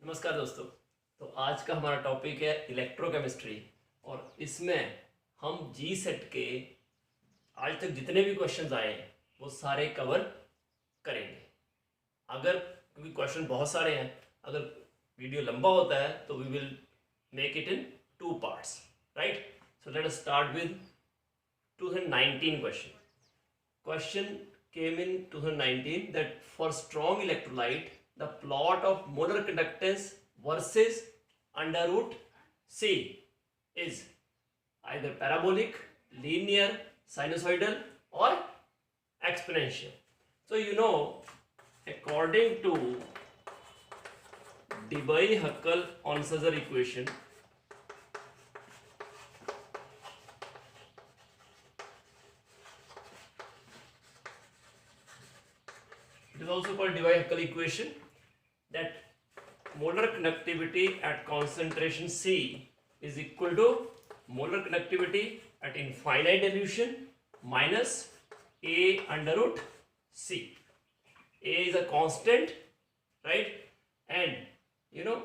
नमस्कार दोस्तों। तो आज का हमारा टॉपिक है इलेक्ट्रोकेमिस्ट्री और इसमें हम जी सेट के आज तक जितने भी क्वेश्चंस आए हैं वो सारे कवर करेंगे। अगर क्योंकि क्वेश्चन बहुत सारे हैं, अगर वीडियो लंबा होता है तो we will make it in 2 parts, right. So let us start with 2019 question. Question came in 2019 that for strong electrolyte the plot of molar conductance versus under root C is either parabolic, linear, sinusoidal or exponential. So you know, according to Debye-Huckel-Onsager equation, it is also called Debye-Huckel equation, that molar conductivity at concentration C is equal to molar conductivity at infinite dilution minus A under root C. A is a constant, right? And you know,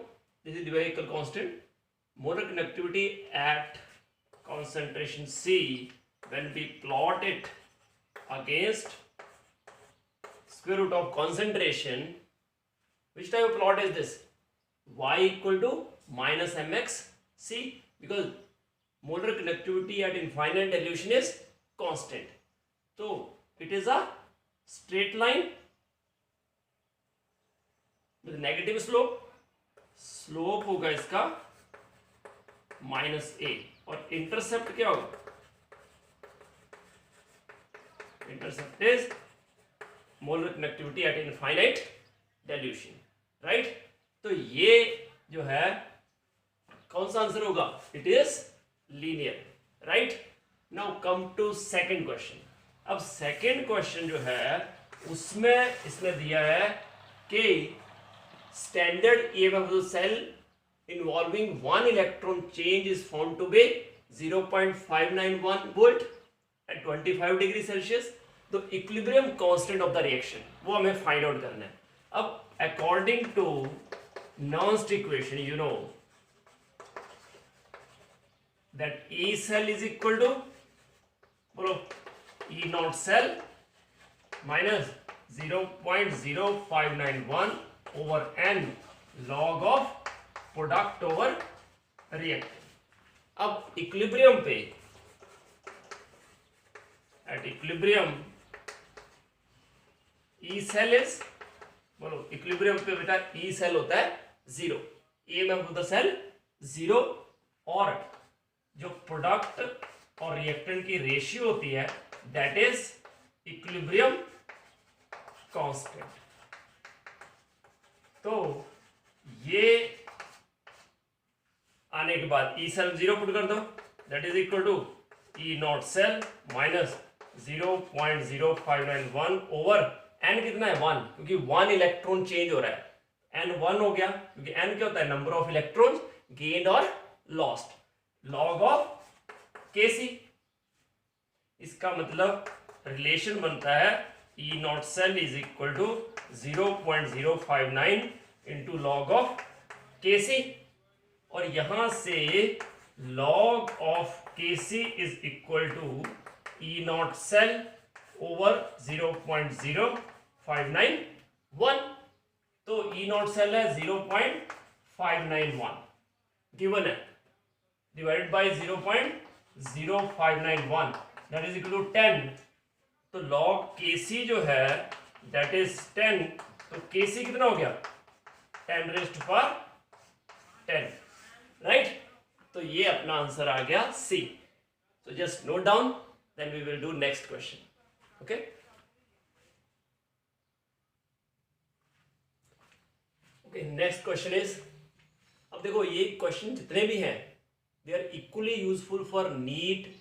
this is Debye-Huckel constant. Molar conductivity at concentration C, when we plot it against square root of concentration, which type of plot is this? Y equal to minus mx C, because molar conductivity at infinite dilution is constant. So it is a straight line with negative slope. Slope होगा इसका minus A और intercept क्या होगा? Intercept is molar connectivity at infinite dilution, right. तो ये जो है कौन सा आंसर होगा? It is linear, right. Now come to second question. अब सेकंड क्वेश्चन जो है उसमें इसने दिया है कि standard EMF of the cell involving one electron change is found to be 0.591 volt at 25 degree Celsius. तो equilibrium constant of the reaction वो हमें फाइंड आउट करना है. अब according to nernst equation you know that E cell is equal to, बोलो, E not cell minus 0.0591 over n log of product over reactant. अब equilibrium पे, at equilibrium E cell is, बोलो, equilibrium पे बेटा E cell होता है 0, EMF of the cell 0, और जो प्रोडक्ट और रिएक्टेंट की रेशियो होती है दैट इज इक्विलिब्रियम कांस्टेंट. तो ये आने के बाद ई सेल 0 पुट कर दो, that is equal to E not cell minus 0.0591 over n कितना है 1, क्योंकि 1 इलेक्ट्रॉन चेंज हो रहा है. एन 1 हो गया क्योंकि एन क्या होता है? नंबर ऑफ इलेक्ट्रॉन्स गेन्ड और लॉस्ट, लॉग ऑफ केसी. इसका मतलब रिलेशन बनता है E not cell is equal to 0.059 into log of KC, और यहां से log of KC is equal to E not cell over 0.0591. तो ई नॉट सेल है 0.591 गिवन है, divided by 0.0591 that is equal to 10. तो log केसी जो है that is 10. तो केसी कितना हो गया? 10 रेज़्ड पावर 10, राइट. तो ये अपना आंसर आ गया see. So just note down, then we will do next question. Okay, okay, next question is, अब देखो ये क्वेश्चन जितने भी हैं they are equally useful for NEET,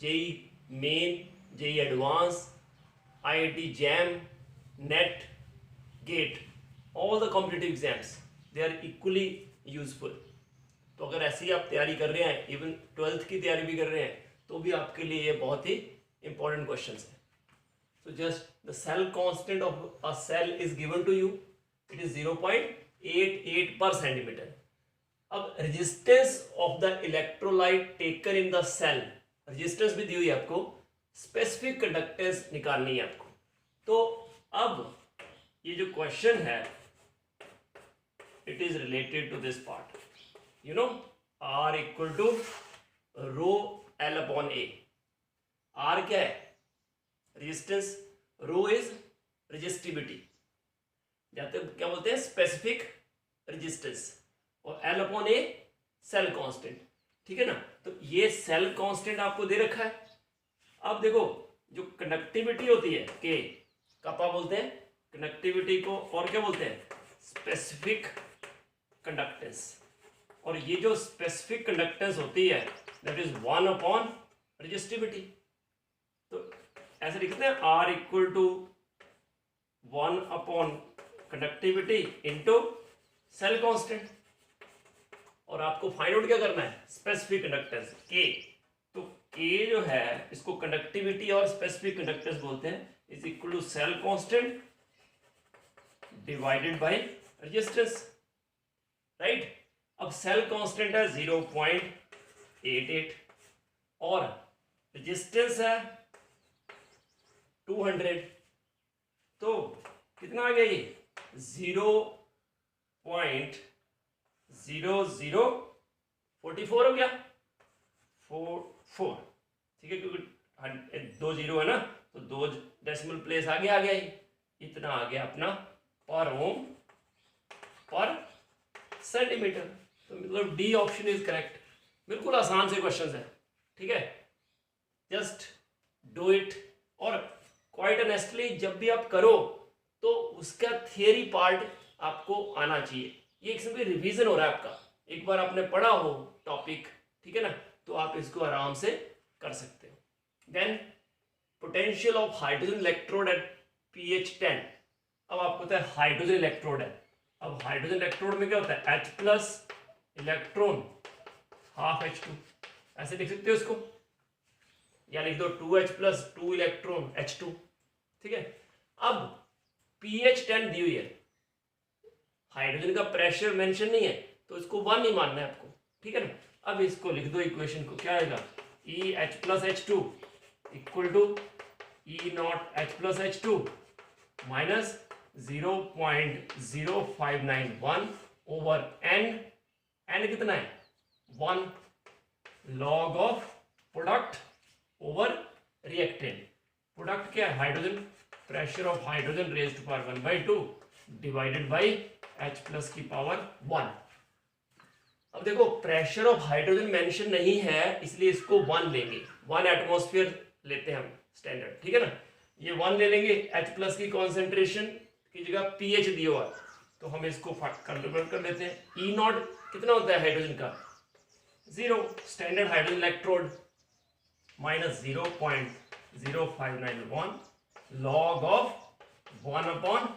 JEE Main, JEE Advanced, IIT JAM, NET, GATE, all the competitive exams, they are equally useful. तो अगर ऐसी आप तैयारी कर रहे हैं, इवन 12th की तैयारी भी कर रहे हैं, तो भी आपके लिए ये बहुत ही important questions है. So just the cell constant of a cell is given to you. It is 0.8 0.88 पर सेंटीमीटर। अब resistance of the electrolyte taken in the cell, resistance भी दी हुई है आपको, स्पेसिफिक कंडक्टेंस निकालनी है आपको। तो अब ये जो क्वेश्चन है it is related to this part, you know R equal to rho L upon A। R क्या है? रेजिस्टेंस, रो इज रेजिस्टिविटी, जाते क्या बोलते हैं स्पेसिफिक रेजिस्टेंस, और L upon A cell constant, ठीक है ना। तो ये सेल कांस्टेंट आपको दे रखा है। अब देखो जो कंडक्टिविटी होती है के कपा बोलते हैं कंडक्टिविटी को, और क्या बोलते हैं स्पेसिफिक कंडक्टेंस। और ये जो स्पेसिफिक कंडक्टेंस होती है दैट इज 1 अपॉन रेजिस्टिविटी। तो ऐसे लिखते हैं R equal to 1 upon conductivity into cell constant. और आपको फाइंड आउट क्या करना है स्पेसिफिक कंडक्टेंस के। तो के जो है इसको कंडक्टिविटी और स्पेसिफिक कंडक्टेंस बोलते हैं, is equal to cell constant divided by resistance, right. अब सेल कांस्टेंट है 0.88 और रेजिस्टेंस है 200, तो कितना आ गया ये 0.0044 हो गया 44, ठीक है, क्योंकि 2 जीरो है ना तो 2 डेसिमल प्लेस आगे आ गया, इतना आ गया अपना पर ओम पर सेंटीमीटर। तो मतलब डी ऑप्शन इज करेक्ट। बिल्कुल आसान से क्वेश्चन है, ठीक है, जस्ट डू इट। और क्वाइट ऑनेस्टली जब भी आप करो तो उसका थियरी पार्ट आपको आना चाहिए। ये एक सिंपल रिवीजन हो रहा है आपका, एक बार आपने पढ़ा हो टॉपिक, ठीक है ना, तो आप इसको आराम से कर सकते हो। Then potential of hydrogen electrode at pH 10। अब आपको पता है हाइड्रोजन इलेक्ट्रोड है। अब हाइड्रोजन इलेक्ट्रोड में क्या होता है H plus electron half H2, ऐसे लिख सकते हो इसको, या लिख दो 2H प्लस 2 इलेक्ट्रॉन H2, ठीक है। अब pH 10 दी हुई है, हाइड्रोजन का प्रेशर मेंशन नहीं है तो इसको 1 ही मानना है आपको, ठीक है ना। अब इसको लिख दो इक्वेशन को, क्या आएगा EH plus H2 equal to E not H plus H2 minus 0.0591 over n कितना है 1 log of product over reactant. Product क्या है hydrogen, pressure of hydrogen raised to power 1/2 divided by H plus की power 1। अब देखो pressure of hydrogen mention नहीं है इसलिए इसको 1 लेंगे, 1 एटमॉस्फेयर लेते हैं हम स्टैंडर्ड, ठीक है ना। ये 1 ले लेंगे, H प्लस की कॉन्सेंट्रेशन की जगह pH दिया हुआ तो हम इसको कन्वर्ट कर लेते हैं। E नॉट कितना होता है हाइड्रोजन का 0, standard hydrogen electrode minus 0.0591 log of 1 upon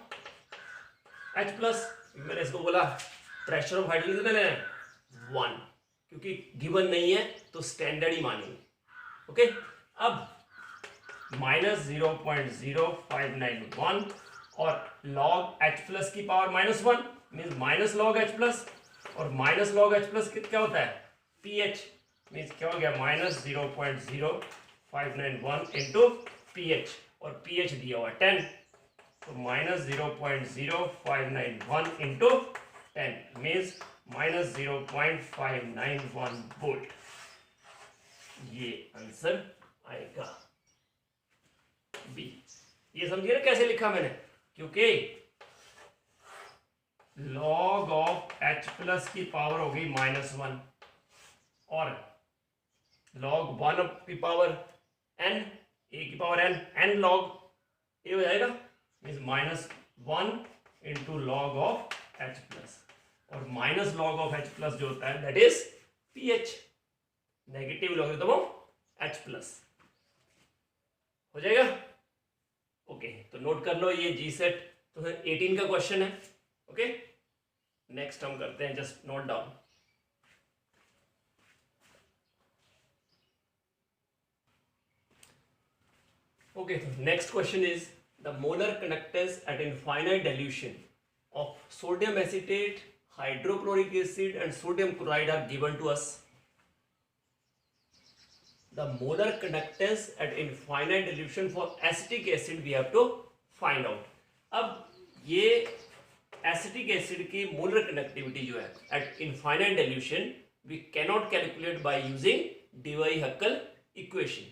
H plus. मैंने इसको बोला प्रेशर ऑफ हाइड्रोजन कितना लेना है 1, क्योंकि गिवन नहीं है तो स्टैंडर्ड ही मानेंगे, ओके। अब माइनस 0.0591 और लॉग H प्लस की power -1 means minus log H plus, और माइनस लॉग H प्लस क्या होता है pH मीन्स क्या हो गया माइनस 0.0591 इंटू pH, और pH दिया हुआ 10 तो minus 0.0591 into 10 means minus 0.591 volt. ये आंसर आएगा बी। ये समझिए ना कैसे लिखा मैंने, क्योंकि लॉग ऑफ H प्लस की पावर होगी -1 और लॉग 1 की पावर n, a की पावर n लॉग a हो जाएगा means -1 into log of H plus, और minus log of H plus जो होता है that is pH, negative log तो वो H प्लस हो जाएगा, ओके। तो नोट कर लो ये जी सेट तो 18 का क्वेश्चन है, ओके। नेक्स्ट हम करते हैं, जस्ट नोट डाउन। ओके, तो next question is the molar conductance at infinite dilution of sodium acetate, hydrochloric acid and sodium chloride are given to us. The molar conductance at infinite dilution for acetic acid we have to find out. अब ये acetic acid की molar conductivity जो है at infinite dilution we cannot calculate by using Debye Huckel equation.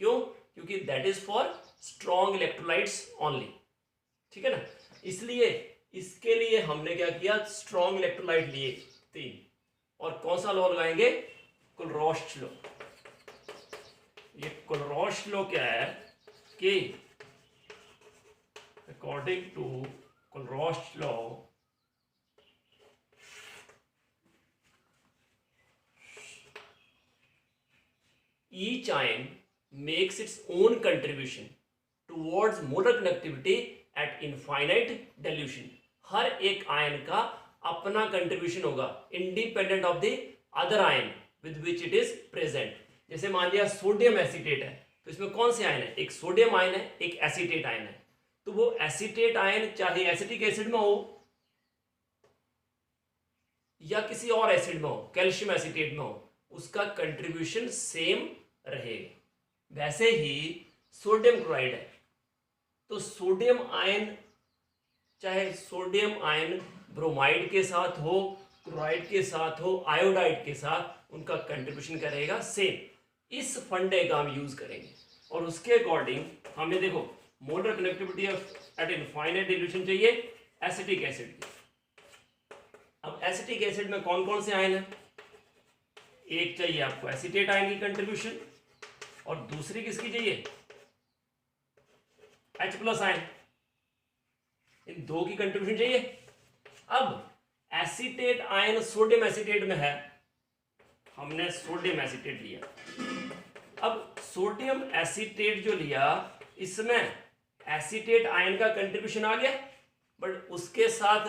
क्यों? क्योंकि that is for strong electrolytes only. ठीक है ना. इसलिए इसके लिए हमने क्या किया, स्ट्रॉन्ग इलेक्ट्रोलाइट लिए 3. और कौन सा लॉ लगाएंगे? Kohlrausch law. ये कुलरॉश लॉ क्या है कि according to Kohlrausch law each ion makes its own contribution towards molar conductivity at infinite dilution. हर एक आयन का अपना कंट्रीब्यूशन होगा independent of the other ion with which it is present. जैसे मान लिया सोडियम एसीटेट है, तो इसमें कौन से आयन है? एक सोडियम आयन है, एक एसीटेट आयन है. तो वो एसीटेट आयन चाहे एसिटिक एसिड में हो या किसी और एसिड में हो, कैल्शियम एसीटेट में हो, उसका कंट्रीब्यूशन सेम रहेगा. वैसे ही सोडियम क्लोराइड है, तो सोडियम आयन चाहे सोडियम आयन ब्रोमाइड के साथ हो, क्लोराइड के साथ हो, आयोडाइड के साथ, उनका कंट्रीब्यूशन करेगा सेम. इस फंडे का हम यूज करेंगे और उसके अकॉर्डिंग हमें देखो molar connectivity at infinite dilution चाहिए एसिटिक एसिड की. अब एसिटिक एसिड में कौन कौन से आयन है? एक चाहिए आपको एसीटेट आयन की कंट्रीब्यूशन और दूसरी किसकी चाहिए? H+ ion. इन दो की कंट्रीब्यूशन चाहिए. अब एसीटेट आयन सोडियम एसीटेट में है, हमने सोडियम एसीटेट लिया. अब सोडियम एसीटेट जो लिया, इसमें एसीटेट आयन का कंट्रीब्यूशन आ गया, बट उसके साथ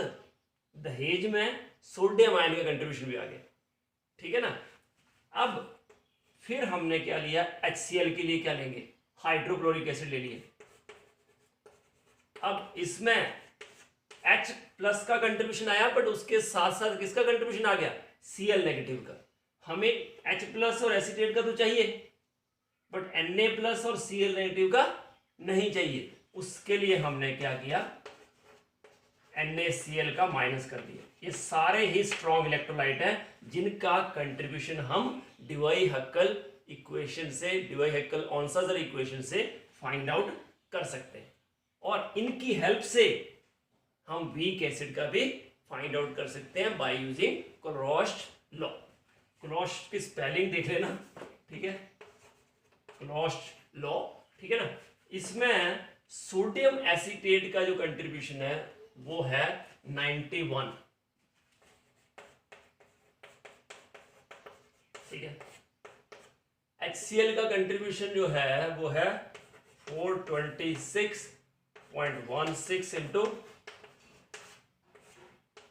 दहेज में सोडियम आयन का कंट्रीब्यूशन भी आ गया. ठीक है ना. अब फिर हमने क्या लिया? HCl के लिए क्या लेंगे? हाइड्रोक्लोरिक एसिड ले लिए. अब इसमें H+ का कंट्रीब्यूशन आया, बट उसके साथ साथ किसका कंट्रीब्यूशन आ गया? Cl नेगेटिव का. हमें H+ और एसीटेट का तो चाहिए, बट Na+ और Cl नेगेटिव का नहीं चाहिए. उसके लिए हमने क्या किया? NaCl का माइनस कर दिया. ये सारे ही स्ट्रॉन्ग इलेक्ट्रोलाइट हैं जिनका कंट्रीब्यूशन हम डिवाई-हक्कल इक्वेशन से, डिवाई-हक्कल-ऑनसाजर इक्वेशन से फाइंड आउट कर सकते हैं. और इनकी हेल्प से हम वीक एसिड का भी फाइंड आउट कर सकते हैं बाय यूजिंग कुलरॉश लॉ. कुलरॉश की स्पेलिंग देख लेना. ठीक है, कुलरॉश लॉ. ठीक है ना. इसमें सोडियम एसीटेट का जो कंट्रीब्यूशन है वो है 91. ठीक है. HCl का कंट्रीब्यूशन जो है वो है 426.16 इंटू,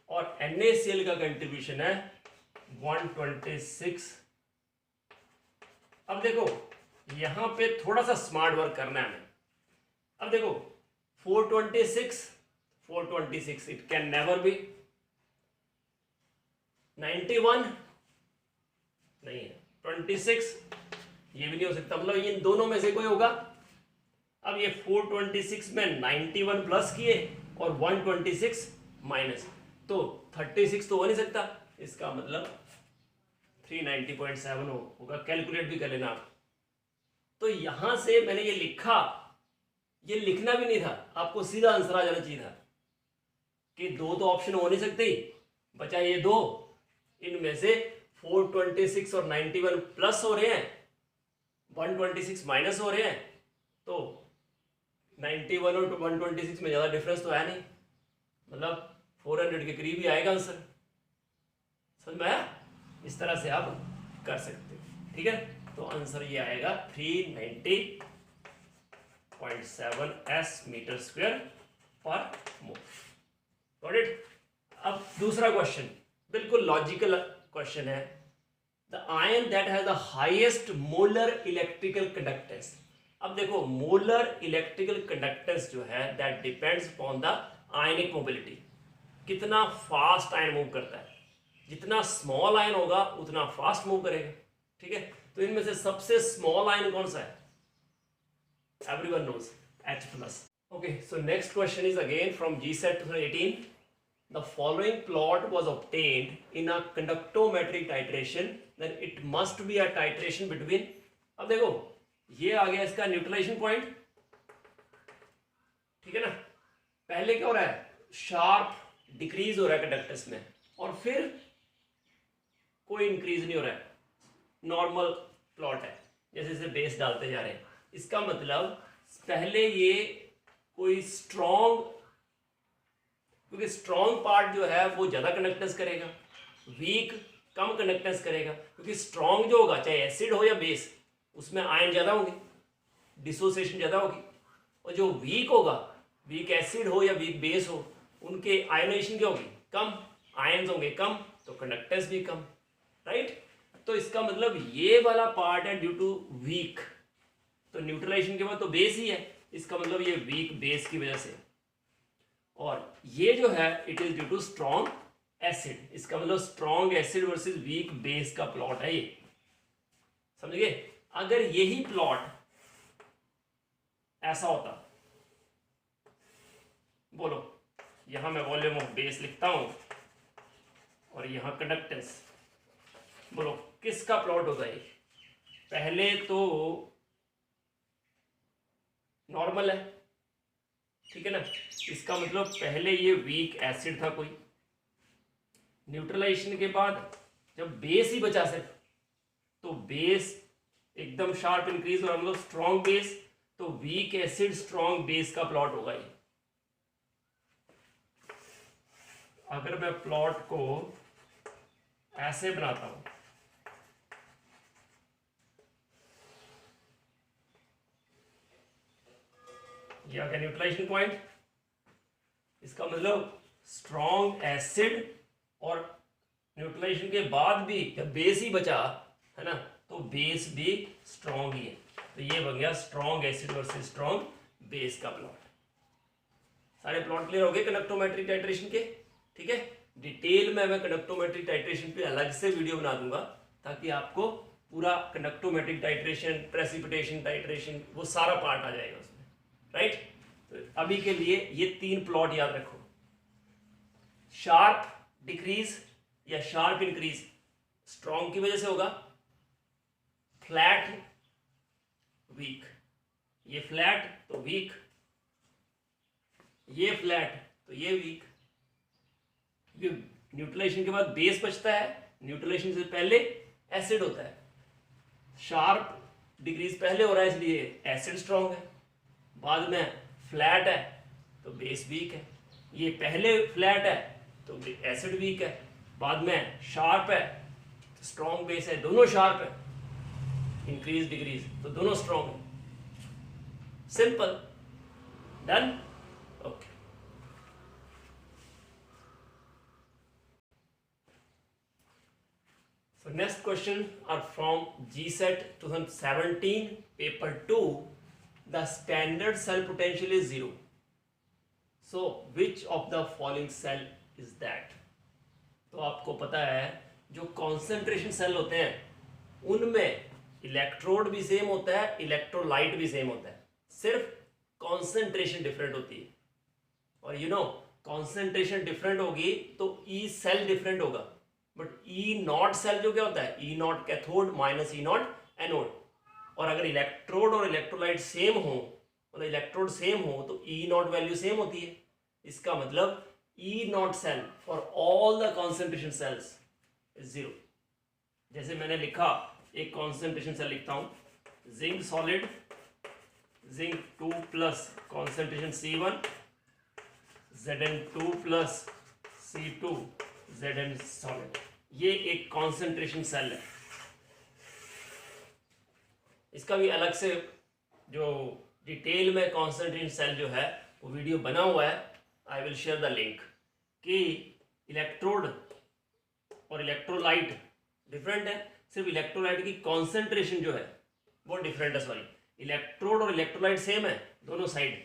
और NaCl का कंट्रीब्यूशन है 126. अब देखो यहां पे थोड़ा सा स्मार्ट वर्क करना है हमें. अब देखो 426 इट कैन नेवर बी. 91 नहीं है, 26 ये भी नहीं हो सकता. मतलब इन दोनों में से कोई होगा. अब ये 426 में 91 प्लस किए और 126 माइनस, तो 36 तो हो नहीं सकता. इसका मतलब 390.7 होगा. कैलकुलेट भी कर लेना आप. तो यहां से मैंने ये लिखा, ये लिखना भी नहीं था, आपको सीधा आंसर आ जाना चाहिए था कि दो तो ऑप्शन हो नहीं सकते, बचा ये दो. इनमें से 426 और 91 प्लस हो रहे हैं, 126 माइनस हो रहे हैं, तो 91 और 126 में ज़्यादा डिफरेंस तो है नहीं. मतलब 400 के करीब ही आएगा आंसर. समझ में आया? इस तरह से आप कर सकते हो. ठीक है. तो आंसर ये आएगा 390.7 s/m² पर मोल. Got it. अब दूसरा क्वेश्चन बिल्कुल लॉजिकल क्वेश्चन है. The ion that has the highest molar electrical conductance. अब देखो मोलर इलेक्ट्रिकल कंडक्टेंस जो है that depends upon the ionic mobility. कितना फास्ट आयन मूव करता है। जितना स्मॉल आयन होगा उतना फास्ट मूव करेगा, ठीक है। तो इनमें से सबसे स्मॉल आयन कौन सा है? Everyone knows, H+. Okay, so next question is again from GSET 2018. The following plot was obtained in a conductometric titration, then it must be a titration between. अब देखो ये आ गया इसका न्यूट्रलाइजेशन पॉइंट, ठीक है ना। पहले क्या हो रहा है? शार्प डिक्रीज हो रहा है कंडक्टेंस में, और फिर कोई इंक्रीज नहीं हो रहा है, नॉर्मल प्लॉट है, जैसे जैसे बेस डालते जा रहे हैं। इसका मतलब पहले ये कोई स्ट्रॉन्ग, क्योंकि स्ट्रॉन्ग पार्ट जो है वो ज़्यादा कंडक्टेंस करेगा, वीक कम कंडक्टेंस करेगा, क्योंकि स्ट्रॉन्ग जो होगा चाहे एसिड हो या बेस उसमें आयन ज़्यादा होंगे, डिसोसिएशन ज़्यादा होगी। और जो वीक होगा, वीक एसिड हो या वीक बेस हो, उनके आयनाइजेशन क्या होगी? कम, आयन्स होंगे कम, तो कंडक्टेंस भी कम, राइट। तो इसका मतलब ये वाला पार्ट है ड्यू टू वीक, तो न्यूट्रलाइजेशन के बाद तो बेस ही है, इसका मतलब ये वीक बेस की वजह से। और ये जो है it is due to strong acid, इसका मतलब strong acid versus weak base का प्लॉट है ये, समझ गए। अगर यही प्लॉट ऐसा होता, बोलो यहां मैं वॉल्यूम ऑफ बेस लिखता हूं और यहां कंडक्टेंस, बोलो किसका प्लॉट होगा ये? पहले तो नॉर्मल है, ठीक है ना, इसका मतलब पहले ये वीक एसिड था कोई, न्यूट्रलाइजेशन के बाद जब बेस ही बचा सिर्फ, तो बेस एकदम शार्प इंक्रीज हो रहा, मतलब स्ट्रॉन्ग बेस, तो वीक एसिड स्ट्रॉन्ग बेस का प्लॉट होगा ये। अगर मैं प्लॉट को ऐसे बनाता हूं, यह आ गया न्यूट्रलाइजेशन पॉइंट, इसका मतलब स्ट्रॉन्ग एसिड, और न्यूट्रलाइजेशन के बाद भी जब बेस ही बचा है ना, तो बेस भी स्ट्रॉन्ग ही है, तो ये बन गया strong acid versus strong base का प्लॉट। सारे प्लॉट क्लियर हो गए कंडक्टोमेट्रिक टाइट्रेशन के, ठीक है। डिटेल में मैं कंडक्टोमेट्रिक टाइट्रेशन पे अलग से वीडियो बना दूंगा, ताकि आपको पूरा कंडक्टोमेट्रिक टाइट्रेशन, प्रेसिपिटेशन टाइट्रेशन, वो सारा पार्ट आ जाएगा उसमें, राइट। तो अभी के लिए ये 3 प्लॉट याद रखो, शार्प डिक्रीज या शार्प इंक्रीज स्ट्रॉन्ग की वजह से होगा, फ्लैट वीक, ये फ्लैट तो वीक, ये फ्लैट तो ये वीक, क्योंकि न्यूट्रलाइजेशन के बाद बेस बचता है, न्यूट्रलाइजेशन से पहले एसिड होता है, शार्प डिक्रीज पहले हो रहा है इसलिए एसिड स्ट्रॉन्ग है, बाद में फ्लैट है तो बेस वीक है, ये पहले फ्लैट है तो एसिड वीक है, बाद में शार्प है तो स्ट्रॉन्ग बेस है, दोनों शार्प है, इंक्रीज डिक्रीज तो दोनों स्ट्रॉन्ग है, simple, done, okay. So next question are from GSET 2017 paper 2. The standard cell potential is 0. So which of the following cell is that? तो आपको पता है जो कॉन्सेंट्रेशन सेल होते हैं उनमें इलेक्ट्रोड भी सेम होता है, इलेक्ट्रोलाइट भी सेम होता है, सिर्फ कॉन्सेंट्रेशन डिफरेंट होती है। और यू नो कॉन्सेंट्रेशन डिफरेंट होगी तो ई सेल डिफरेंट होगा, बट ई नॉट सेल जो क्या होता है, E not cathode minus E not anode. और अगर इलेक्ट्रोड और इलेक्ट्रोलाइट सेम हो, मतलब इलेक्ट्रोड सेम हो, तो ई नॉट वैल्यू सेम होती है। इसका मतलब E not cell for all the concentration cells is 0। जैसे मैंने लिखा, एक कॉन्सेंट्रेशन सेल लिखता हूं, zinc solid, zinc 2 plus concentration C1, Zn2 plus C2, Zn solid, ये एक कॉन्सेंट्रेशन सेल है। इसका भी अलग से जो डिटेल में कॉन्सेंट्रेशन सेल जो है वो वीडियो बना हुआ है, I will share the link, कि इलेक्ट्रोड और इलेक्ट्रोलाइट डिफरेंट है, सिर्फ इलेक्ट्रोलाइट की कॉन्सेंट्रेशन जो है वो डिफरेंट है, सॉरी इलेक्ट्रोड और इलेक्ट्रोलाइट सेम है दोनों साइड,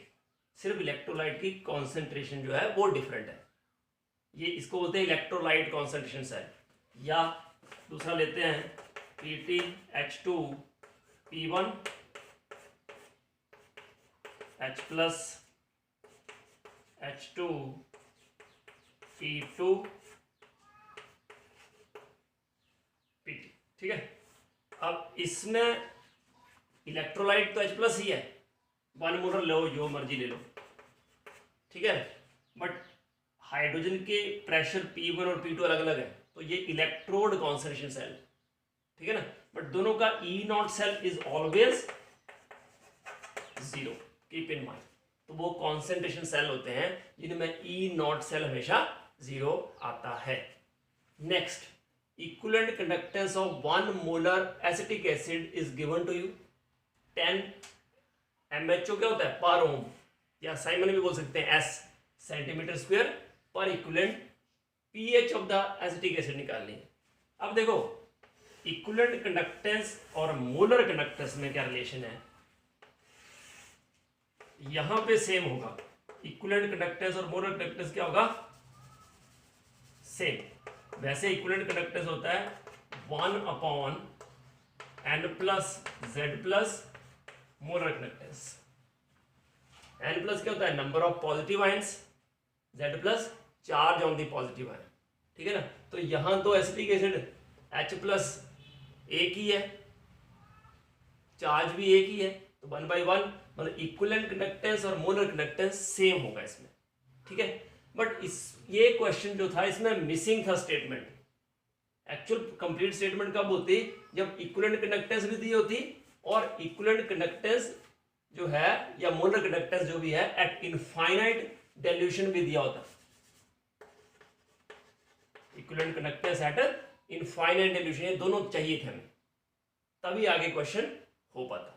सिर्फ इलेक्ट्रोलाइट की कॉन्सेंट्रेशन जो है वो डिफरेंट है। ये इसको बोलते हैं इलेक्ट्रोलाइट कॉन्सेंट्रेशन सेल, या दूसरा लेते हैं PtH2 P1 H plus H2 P2 Pt, ठीक है। अब इसमें इलेक्ट्रोलाइट तो H प्लस ही है, 1 मोलर लो जो मर्जी ले लो, ठीक है, बट हाइड्रोजन के प्रेशर P1 और P2 अलग अलग है, तो ये इलेक्ट्रोड कॉन्सेंट्रेशन सेल, ठीक है ना, बट दोनों का E0 cell is always 0, keep in mind. तो वो कॉन्सेंट्रेशन सेल होते हैं जिनमें E0 सेल हमेशा 0 आता है। Next, equivalent conductance of 1 molar acetic acid is given to you 10 MHO क्या होता है पर ओम, या साइमन भी बोल सकते हैं S सेंटीमीटर स्क्वायर पर equivalent pH of the acetic acid निकालनी है। अब देखो इक्विवेलेंट कंडक्टेंस और मोलर कंडक्टेंस में क्या रिलेशन है, यहां पे सेम होगा, इक्विवेलेंट कंडक्टेंस और मोलर कंडक्टेंस क्या होगा, सेम। वैसे इक्विवेलेंट कंडक्टेंस होता है 1/n plus Z plus molar conductance. n plus क्या होता है, number of positive ions, Z plus charge on the positive ion, ठीक है ना। तो यहां तो एसिटिक एसिड H प्लस एक ही है, चार्ज भी एक ही है, तो 1/1 मतलब इक्विवेलेंट कंडक्टेंस और मोलर कंडक्टेंस सेम होगा इसमें, ठीक है। बट इस ये क्वेश्चन जो था इसमें मिसिंग था स्टेटमेंट। एक्चुअल कंप्लीट स्टेटमेंट कब होती, जब इक्विवेलेंट कंडक्टेंस भी दी होती और इक्विवेलेंट कंडक्टेंस जो है या मोलर कंडक्टेंस जो भी है एट इनफाइनाइट डाइल्यूशन भी दिया होता। Equivalent conductance at infinite dilution, ये दोनों चाहिए थे हमें, तभी आगे क्वेश्चन हो पाता।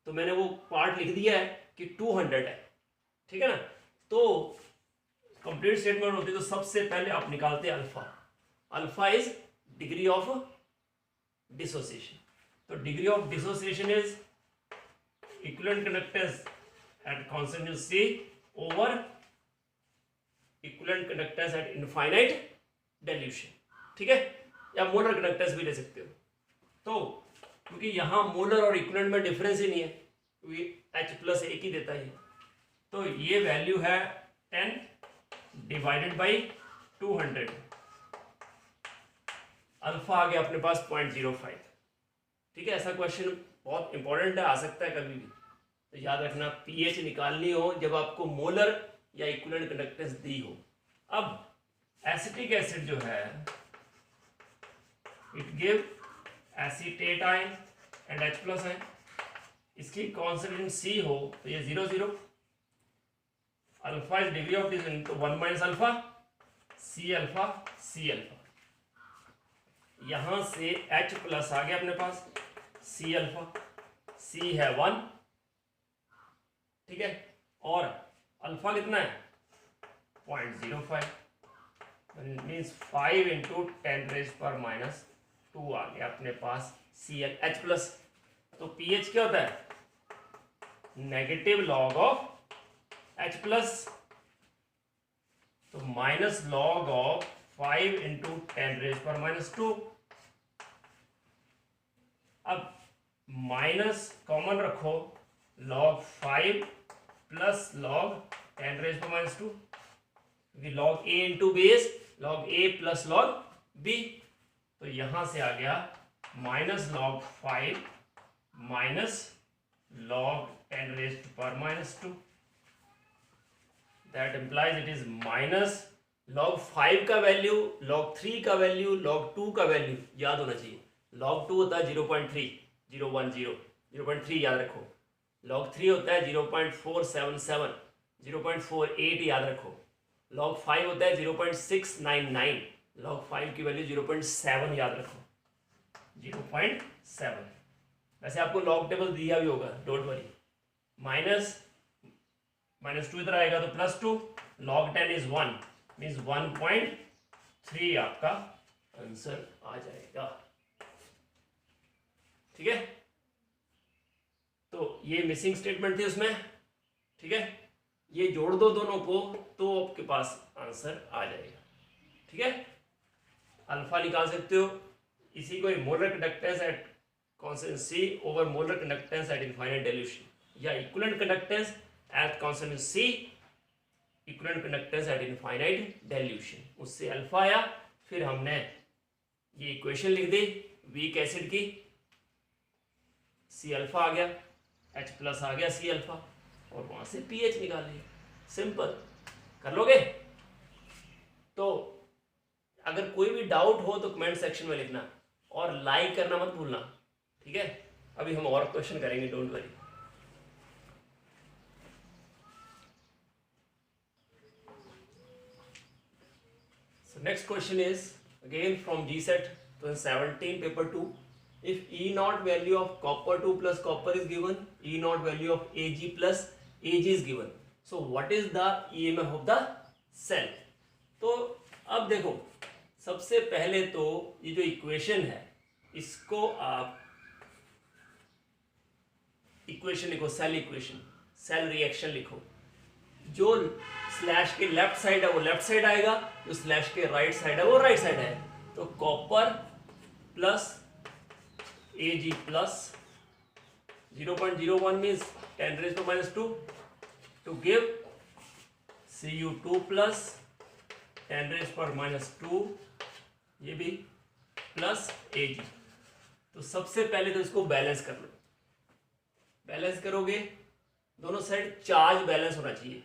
तो मैंने वो पार्ट लिख दिया है कि 200 है, ठीक है ना। तो कंप्लीट स्टेटमेंट होती तो सबसे पहले आप निकालते हैं alpha. Alpha is degree of dissociation, तो degree of dissociation is equivalent conductance at constant C over equivalent conductance at infinite dilution, ठीक है, या मोलर कंडक्टेंस भी ले सकते हो। तो क्योंकि यहां मोलर और इक्विवेलेंट में डिफरेंस ही नहीं है, क्योंकि H प्लस एक ही देता है, तो ये वैल्यू है 10 डिवाइडेड बाई 200, अल्फा आ गया अपने पास 0.05, ठीक है। ऐसा क्वेश्चन बहुत इंपॉर्टेंट है, आ सकता है कभी भी, तो याद रखना pH निकालनी हो जब आपको मोलर या इक्विवेलेंट कंडक्टेंस दी हो। अब एसिटिक एसिड जो है it give acetate ion and H plus ion, इसकी कॉन्सेंट्रेशन C हो तो ये 0 0, alpha is degree of dissociation, तो 1 minus alpha C alpha C alpha, यहां से H प्लस आ गया अपने पास, C अल्फा, C है 1, ठीक है, और अल्फा कितना है 0.05, मीन्स 5 इंटू 10⁻⁻² आ गया अपने पास Cl H प्लस। तो pH क्या होता है, negative log of H plus, तो माइनस लॉग ऑफ 5 इंटू 10⁻²। अब माइनस कॉमन रखो, लॉग 5 प्लस लॉग 10⁻², क्योंकि log A into base log A plus log B, तो यहां से आ गया minus log 5 minus log 10⁻², that implies it is minus log 5 का value, log 3 का वैल्यू, log 2 का वैल्यू याद होना चाहिए। log 2 होता है 0.3, 0.3 याद रखो, log 3 होता है 0.477, 0.48 याद रखो, log 5 होता है 0.699, log 5 की वैल्यू 0.7 याद रखो, 0.7। वैसे आपको लॉग टेबल दिया भी होगा, डोंट वरी। -2 इधर आएगा तो +2, log 10 इज 1, मीन्स 1.3 आपका आंसर आ जाएगा, ठीक है। तो ये मिसिंग स्टेटमेंट थी उसमें, ठीक है, ये जोड़ दो दोनों को तो आपके पास आंसर आ जाएगा। ठीक है, अल्फा निकाल सकते हो, इसी को molar conductance at constant C over molar conductance at infinite dilution, या equivalent conductance at constant C equivalent conductance at infinite dilution, उससे अल्फा आया। फिर हमने ये इक्वेशन लिख दी वीक एसिड की, C अल्फा आ गया, H प्लस आ गया C अल्फा, और वहां से pH निकाल लिया। सिंपल, कर लोगे? तो अगर कोई भी डाउट हो तो कमेंट सेक्शन में लिखना और लाइक करना मत भूलना, ठीक है। अभी हम और क्वेश्चन करेंगे, don't worry. So next question is again from GSET 2017 paper 2. If E naught value of copper 2 plus copper is given, E naught value of Ag plus Ag is given. So what is the EMF of the cell? तो अब देखो, सबसे पहले तो ये जो equation है इसको आप इक्वेशन लिखो, सेल इक्वेशन, सेल रिएक्शन लिखो। जो स्लैश के लेफ्ट साइड है वो लेफ्ट साइड आएगा, जो स्लैश के राइट साइड है वो राइट साइड है। तो copper plus Ag plus 0.01 means 10 raised to minus 2 to give Cu2 plus 10 raised to minus 2, ये भी प्लस Ag। तो सबसे पहले तो इसको बैलेंस कर लो। बैलेंस करोगे, दोनों साइड चार्ज बैलेंस होना चाहिए,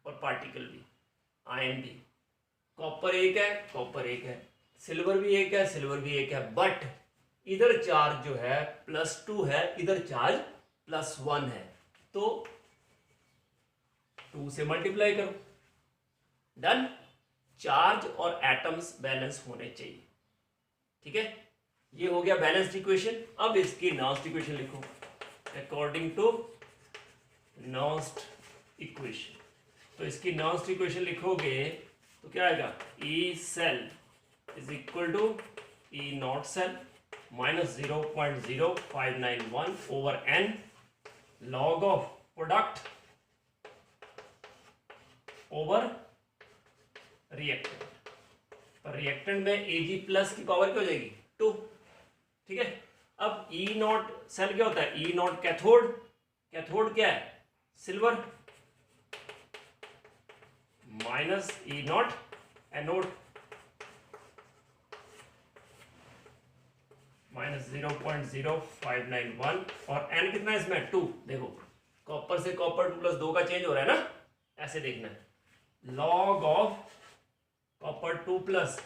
और पार्टिकल भी, आयन भी। कॉपर एक है, कॉपर एक है, सिल्वर भी एक है, सिल्वर भी एक है, बट इधर चार्ज जो है +2 है, इधर चार्ज +1 है, तो 2 से मल्टीप्लाई करो, डन। चार्ज और एटम्स बैलेंस होने चाहिए, ठीक है। ये हो गया बैलेंस्ड इक्वेशन। अब इसकी नॉस्ट इक्वेशन लिखो अकॉर्डिंग टू नॉस्ट इक्वेशन। तो इसकी नॉस्ट इक्वेशन लिखोगे तो क्या आएगा, E cell is equal to E not cell minus 0.0591 over n log of product over reactant. पर रिएक्टेंट में Ag प्लस की पावर क्या हो जाएगी, 2, ठीक है। अब ई नॉट सेल क्या होता है, ई नॉट कैथोड, कैथोड क्या है, silver, minus E not anode minus 0.0591, और n कितना है इसमें, 2। देखो कॉपर से कॉपर 2 + 2 का चेंज हो रहा है ना, ऐसे देखना है। Log of copper 2 plus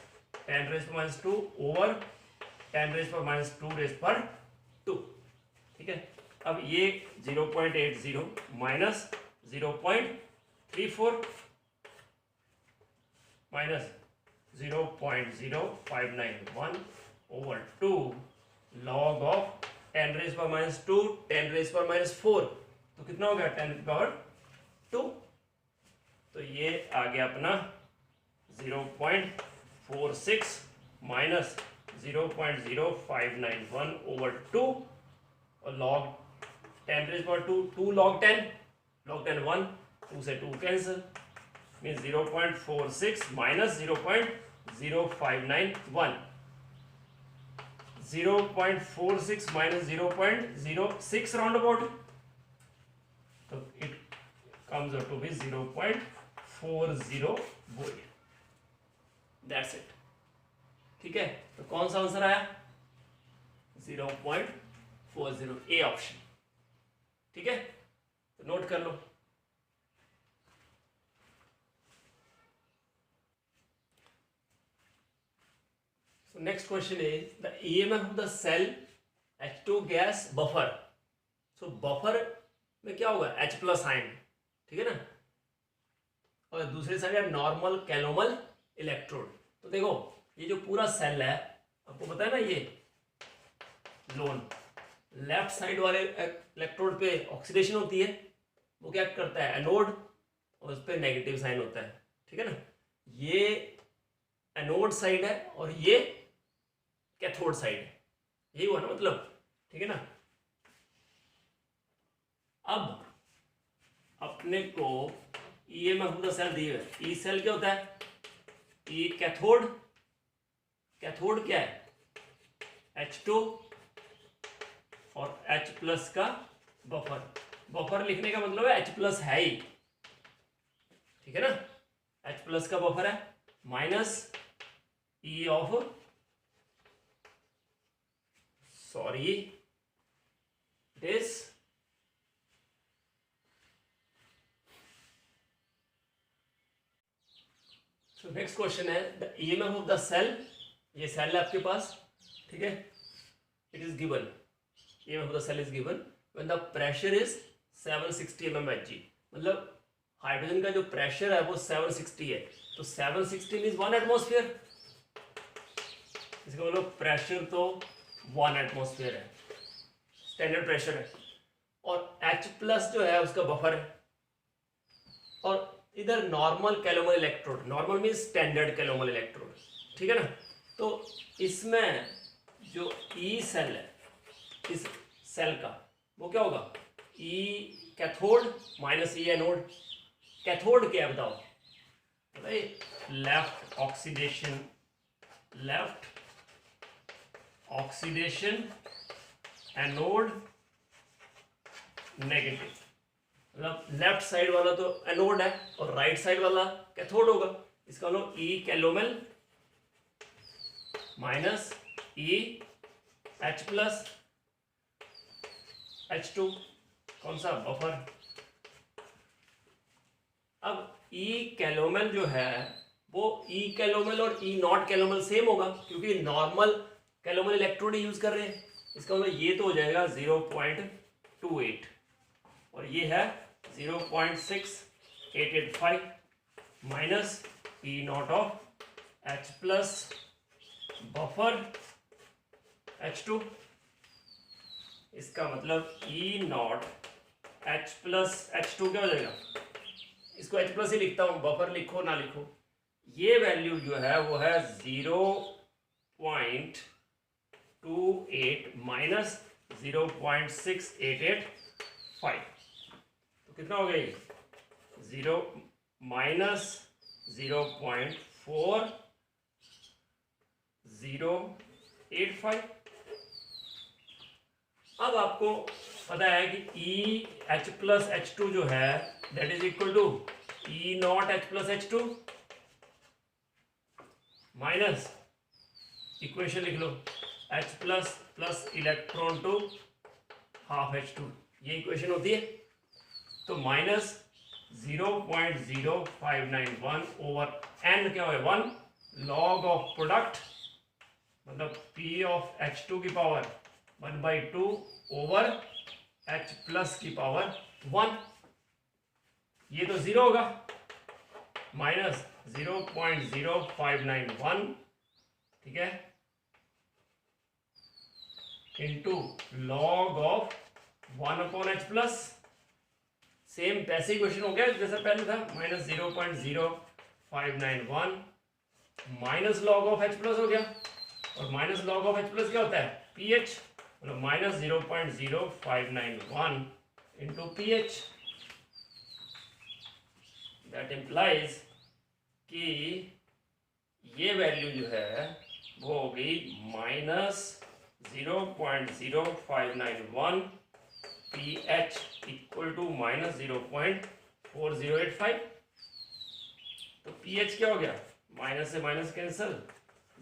10 raised to minus 2 over 10 raised to minus 2 raised to 2, ठीक है। अब ये 0.80 minus 0.34 minus 0.0591 over 2 log of 10 raised to minus 2 10 raised to minus 4, तो कितना हो गया, 10⁻²। तो ये आ गया अपना 0.46 माइनस 0.0591 ओवर 2, और log 10 raised to 2, 2 log 10, log 10 1, 2 से 2 cancel, means 0.46 minus 0.0591, 0.46 minus 0.06 round about, तो it comes out to be 0.40 volt. That's it, ठीक है। तो कौन सा आंसर आया, 0.40, ए ऑप्शन, ठीक है। तो नोट कर लो। So next question is the EMF of the cell H2 gas buffer. So buffer में क्या होगा, H प्लस आयन, ठीक है ना, और दूसरी साइड है नॉर्मल कैलोमल इलेक्ट्रोड। तो देखो ये जो पूरा सेल है, आपको पता है ना, ये लोन लेफ्ट साइड वाले इलेक्ट्रोड पे ऑक्सीडेशन होती है, वो क्या करता है, एनोड, और उस पर नेगेटिव साइन होता है, ठीक है ना। ये एनोड साइड है और ये कैथोड साइड है, यही हुआ ना मतलब, ठीक है ना। अब अपने को ईएमएफ ऑफ द सेल दिए हुए, ई सेल क्या होता है, ई कैथोड, कैथोड क्या है H2 और H प्लस का बफर, बफर लिखने का मतलब है H प्लस है ही, ठीक है ना, H प्लस का बफर है, minus E of, sorry this so next question है the EMF of the cell, ये सेल है आपके पास, ठीक है, it is given, EMF of the cell is given when the pressure is 760 mmHg, मतलब हाइड्रोजन का जो प्रेशर है वो 760 है, तो 760 मींस 1 एटमॉस्फेयर, इसका मतलब प्रेशर तो 1 एटमॉस्फेयर है, स्टैंडर्ड प्रेशर है, और H प्लस जो है उसका बफर है, और इधर normal calomel electrode, normal means standard calomel electrode, ठीक है ना, तो इसमें जो ई सेल है, इस सेल का वो क्या होगा, ई कैथोड माइनस ई एनोड, कैथोड क्या है बताओ भाई, left oxidation, left oxidation, anode negative, मतलब लेफ्ट साइड वाला तो एनोड है और राइट साइड वाला कैथोड होगा, इसका मतलब ई कैलोमल माइनस ई H प्लस H2, कौन सा बफर, अब ई कैलोमल जो है वो ई कैलोमल और ई नॉट कैलोमल सेम होगा, क्योंकि नॉर्मल कैलोमल इलेक्ट्रोड यूज कर रहे हैं, इसका मतलब ये तो हो जाएगा 0.28 और ये है 0.6885 minus E not of H plus buffer H2, इसका मतलब E not H plus H2 क्या हो जाएगा, इसको H प्लस ही लिखता हूं, बफर लिखो ना लिखो, ये वैल्यू जो है वो है 0.28 माइनस 0.6885, तो कितना हो गया ये 0 माइनस 0.4085। अब आपको पता है कि ई H प्लस H2 जो है that is equal to E not H plus H2 minus equation लिख लो H plus plus electron to half H2, ये इक्वेशन होती है, तो माइनस 0.0591 ओवर n क्या हो 1 लॉग ऑफ प्रोडक्ट, मतलब P ऑफ H2 की पावर 1/2 ओवर H प्लस की पावर 1, ये तो 0 होगा, माइनस 0.0591, ठीक है, into log of 1/H plus, same पैसे क्वेश्चन हो गया जैसा पहले था, minus 0.0591 minus log of H plus हो गया, और minus log of H plus क्या होता है pH, मतलब minus 0.0591 into pH, that implies कि ये वैल्यू जो है वो होगी minus 0.0591 pH equal to minus 0.4085, तो pH क्या हो गया, माइनस से minus cancel,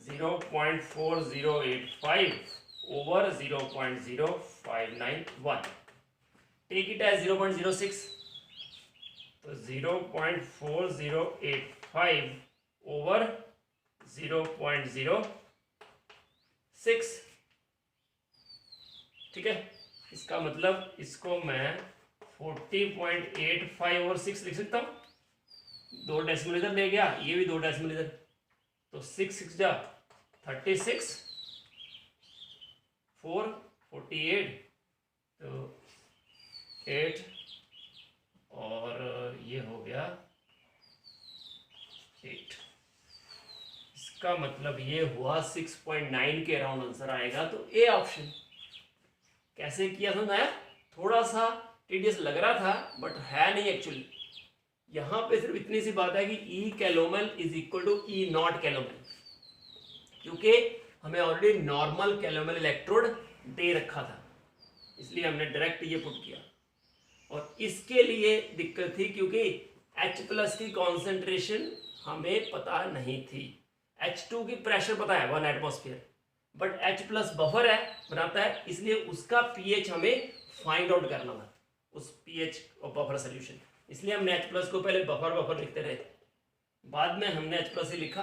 0.4085 over 0.0591, take it as 0.06, तो 0.4085 ओवर 0.06, ठीक है, इसका मतलब इसको मैं 40.85 ओवर 6 लिख सकता हूँ, 2 डेसिमल इधर ले गया, ये भी 2 डेसिमल इधर, तो 6 6 जा 36, 4 48, तो 8 और ये हो गया 8, इसका मतलब ये हुआ 6.9 के अराउंड आंसर आएगा, तो ए ऑप्शन। कैसे किया समझ आया, थोड़ा सा टीडियस लग रहा था बट है नहीं एक्चुअली, यहां पे सिर्फ इतनी सी बात है कि E calomel is equal to E not calomel, क्योंकि हमें ऑलरेडी नॉर्मल कैलोमल इलेक्ट्रोड दे रखा था, इसलिए हमने डायरेक्ट ये पुट किया। और इसके लिए दिक्कत थी क्योंकि H प्लस की कॉन्सेंट्रेशन हमें पता नहीं थी। H2 की प्रेशर पता है 1 atmosphere, but H plus buffer है बनाता है, इसलिए उसका pH हमें फाइंड आउट करना था, उस pH और बफर सोल्यूशन। इसलिए हमने H प्लस को पहले बफर लिखते रहे, बाद में हमने H प्लस ही लिखा,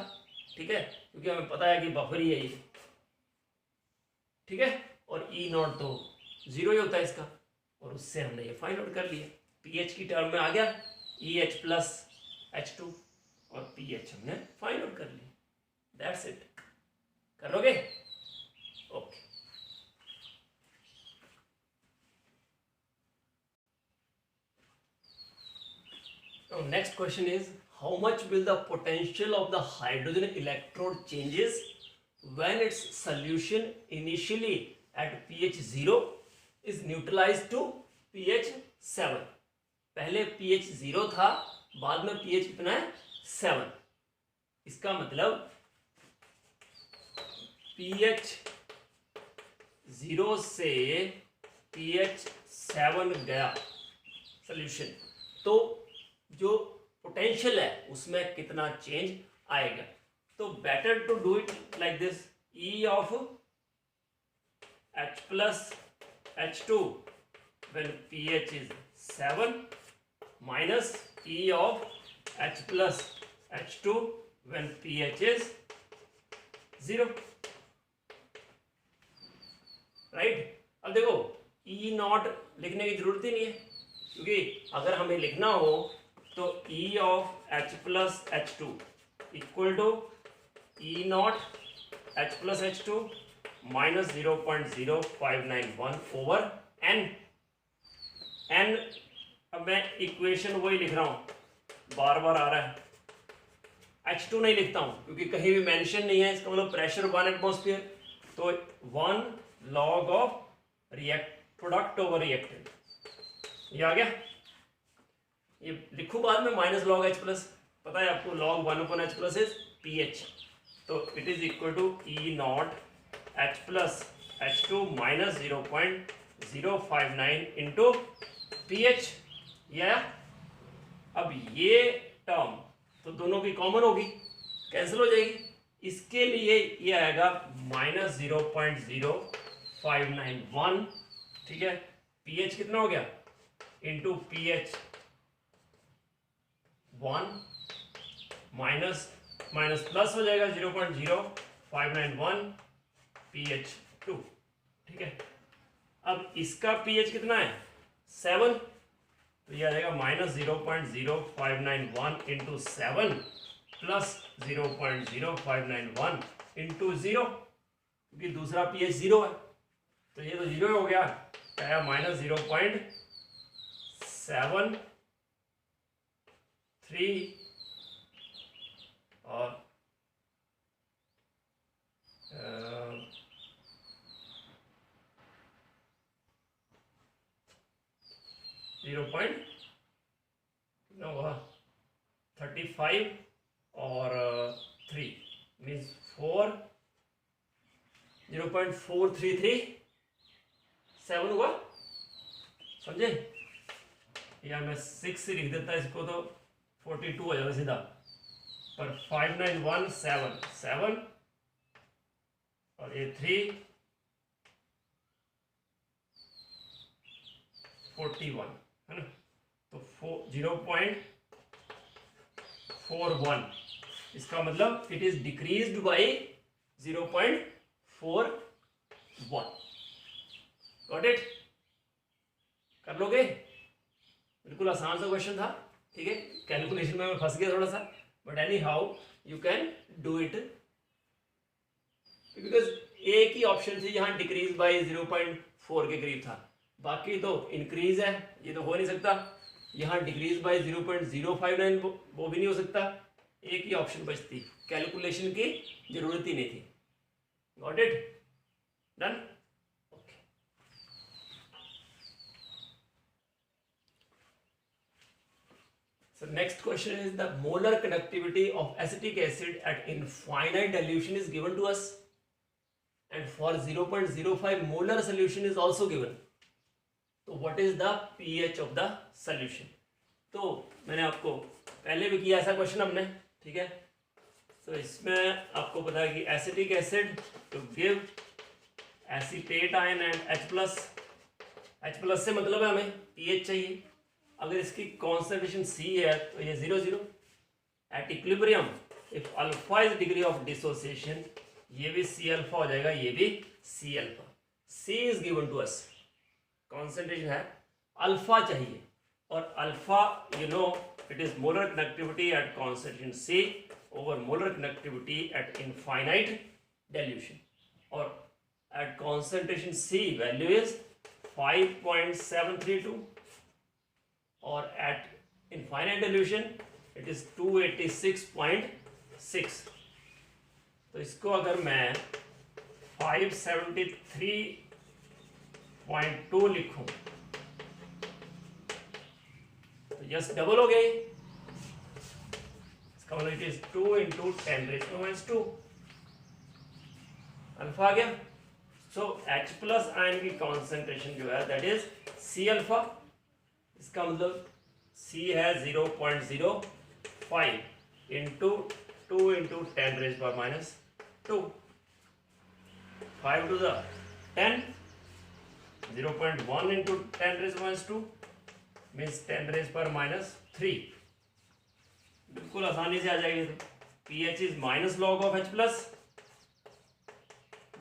ठीक है, क्योंकि हमें पता है कि बफर ही है ये, ठीक है। और ई नॉट तो 0 ही होता है इसका, और उससे हमने ये फाइंड आउट कर लिया। pH की टर्म में आ गया EH प्लस H2 और pH हमने फाइंड आउट कर लिया। That's it. करोगे? Okay. Now next question is, how much will the potential of the hydrogen electrode changes when its solution initially at pH 0 is neutralized to pH 7? पहले pH 0 था, बाद में pH कितना है 7। इसका मतलब pH 0 से pH 7 गया सोल्यूशन, तो जो पोटेंशियल है उसमें कितना चेंज आएगा। तो better to do it like this, E of H plus H2 when pH is 7 minus E of H plus H2 when pH is 0, right. अब देखो E नॉट लिखने की जरूरत ही नहीं है, क्योंकि अगर हमें लिखना हो तो E of H plus H2 equal to E not H plus H2 minus 0.0591 over N। अब मैं इक्वेशन वही लिख रहा हूँ, बार बार आ रहा है, H2 नहीं लिखता हूँ क्योंकि कहीं भी मेंशन नहीं है। इसका मतलब प्रेशर 1 एटमॉस्फेयर, तो 1 log of product over reactant, ये आ गया। ये लिखो बाद में माइनस लॉग H प्लस, पता है आपको log 1/H plus is pH, तो it is equal to E not H plus H2 minus 0.059 into pH। या अब ये टर्म तो दोनों की कॉमन होगी, कैंसिल हो जाएगी, इसके लिए ये आएगा माइनस 0.0591, ठीक है। pH कितना हो गया इंटू pH 1 माइनस प्लस हो जाएगा 0.0591 pH 2, ठीक है। अब इसका pH कितना है 7, तो ये आ जाएगा माइनस 0.0591 इंटू 7 प्लस 0.0591 इंटू 0, क्योंकि दूसरा pH 0 है, तो ये तो 0 हो गया, क्या माइनस 0.73 और 0.35 और 3 मीन्स 0.4337 हुआ, समझे। या मैं 6 से लिख देता इसको तो 42 हो जाएगा सीधा, पर 59177 और ये 341 है ना, तो 0.41, इसका मतलब it is decreased bye 0.41। Got it? कर लोगे? बिल्कुल आसान सा क्वेश्चन था, ठीक है। कैलकुलेशन में मैं फंस गया थोड़ा सा, but any how you can do it, because एक ही ऑप्शन थी जहां डिक्रीज बाय 0.4 के करीब था, बाकी तो इंक्रीज है, ये तो हो नहीं सकता। यहाँ डिक्रीज बाय 0.059 वो भी नहीं हो सकता, एक ही ऑप्शन बचती, कैलकुलेशन की जरूरत ही नहीं थी। Got it? Done? Okay. So So next question is the molar conductivity of acetic acid at infinite dilution is given to us, and for 0.05 molar solution is also given. So what is the pH of the solution? तो मैंने आपको पहले भी किया ऐसा question हमने, ठीक है. तो इसमें आपको पता है कि acetic acid to give acetate ion and H+ से मतलब है हमें pH चाहिए. अगर इसकी कॉन्सेंट्रेशन C है तो ये 0 at equilibrium if alpha is degree of dissociation, ये भी C अल्फा हो जाएगा, ये भी C alpha. C is given to us, concentration है, अल्फा चाहिए, और alpha you know it is molar connectivity at concentration C over molar conductivity at infinite dilution, or at concentration C value is 5.732, or at infinite dilution it is 286.6. तो इसको अगर मैं 573.2 लिखूं तो yes double हो गई. इट इज 2 into 10⁻², अल्फा आ गया. सो H+ आयन की कॉन्सेंट्रेशन जो है दैट इज C अल्फा. इसका मतलब C है 0.05 into 2 into 10⁻², 5 to the 10, 0.1 into 10⁻² means 10⁻³ बिल्कुल आसानी से आ जाएगी. तो pH इज minus log of H+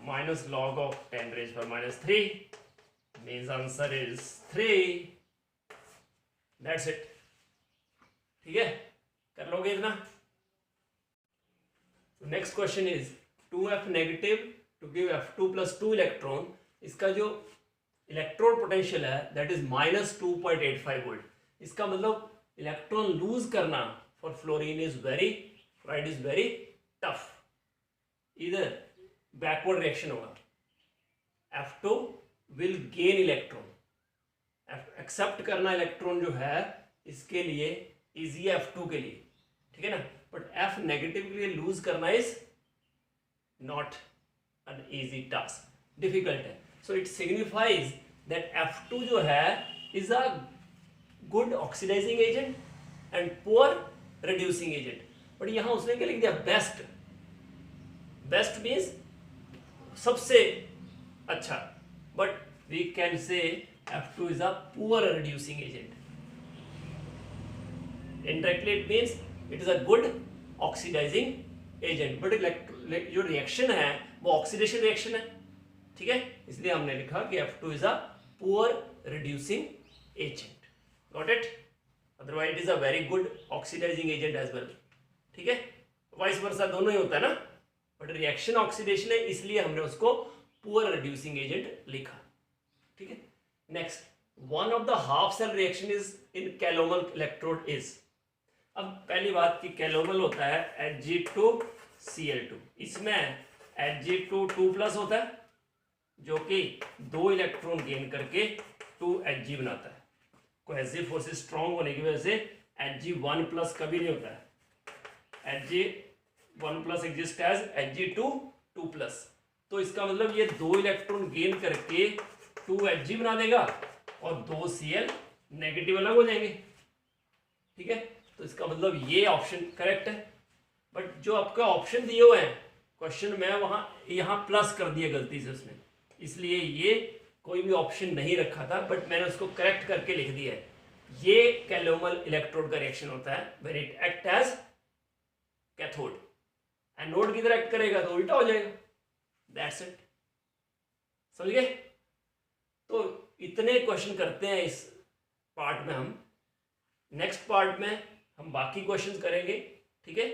minus log of 10⁻³ means answer is 3. That's it. ठीक है, कर लोगे इतना. Next question is 2F negative to give F2+2 electron. इसका जो इलेक्ट्रोड पोटेंशियल है दैट इज -2.85 वोल्ट. इसका मतलब इलेक्ट्रॉन लूज करना for fluorine is very tough. Either backward reaction होगा, F2 will gain electron, accept करना इलेक्ट्रॉन जो है इसके लिए इजी है F2 के लिए, ठीक है ना. बट F नेगेटिव के लिए लूज करना is not an easy task, difficult है. So it signifies that F2 जो है is a good oxidising agent and poor reducing agent. But यहां उसने क्या लिख दिया, बेस्ट मीन्स सबसे अच्छा, but we can say F2 is a poor reducing agent. Indirectly it means it is a good oxidizing agent, but जो reaction है वो ऑक्सीडेशन रिएक्शन है, ठीक है. इसलिए हमने लिखा कि F2 is a poor reducing agent. Got it? Otherwise it is a very good oxidizing agent as well, ठीक है. वाइस वर्सा दोनों ही होता है ना, बट रिएक्शन ऑक्सीडेशन है इसलिए हमने उसको पुअर रिड्यूसिंग एजेंट लिखा, ठीक है. Next, one of the half cell reaction is in calomel electrode is. अब पहली बात कि कैलोमल होता है Hg2Cl2. इसमें Hg2 2+ होता है जो कि 2 इलेक्ट्रॉन गेन करके 2Hg बनाता है. कोहेसिव फोर्सेस स्ट्रॉन्ग होने की वजह से Hg1+ कभी नहीं होता है. Hg1+ exist as Hg2 2+. तो इसका मतलब ये 2 इलेक्ट्रॉन गेन करके 2Hg बना देगा और 2 Cl नेगेटिव अलग हो जाएंगे, ठीक है. तो इसका मतलब ये ऑप्शन करेक्ट है. बट जो आपका ऑप्शन दिए हुए हैं क्वेश्चन में वहां यहाँ प्लस कर दिया गलती से उसने, इसलिए ये कोई भी ऑप्शन नहीं रखा था, बट मैंने उसको करेक्ट करके लिख दिया है. ये कैलोमल इलेक्ट्रोड का रिएक्शन होता है when it act as cathode. Anode की तरह एक्ट करेगा तो उल्टा हो जाएगा. That's it. समझ गए? तो इतने क्वेश्चन करते हैं इस पार्ट में. हम नेक्स्ट पार्ट में हम बाकी क्वेश्चंस करेंगे, ठीक है.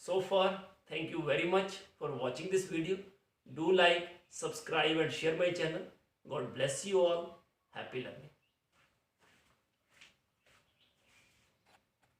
So far thank you very much for watching this video. Do like, subscribe and share my channel. God bless you all. Happy learning.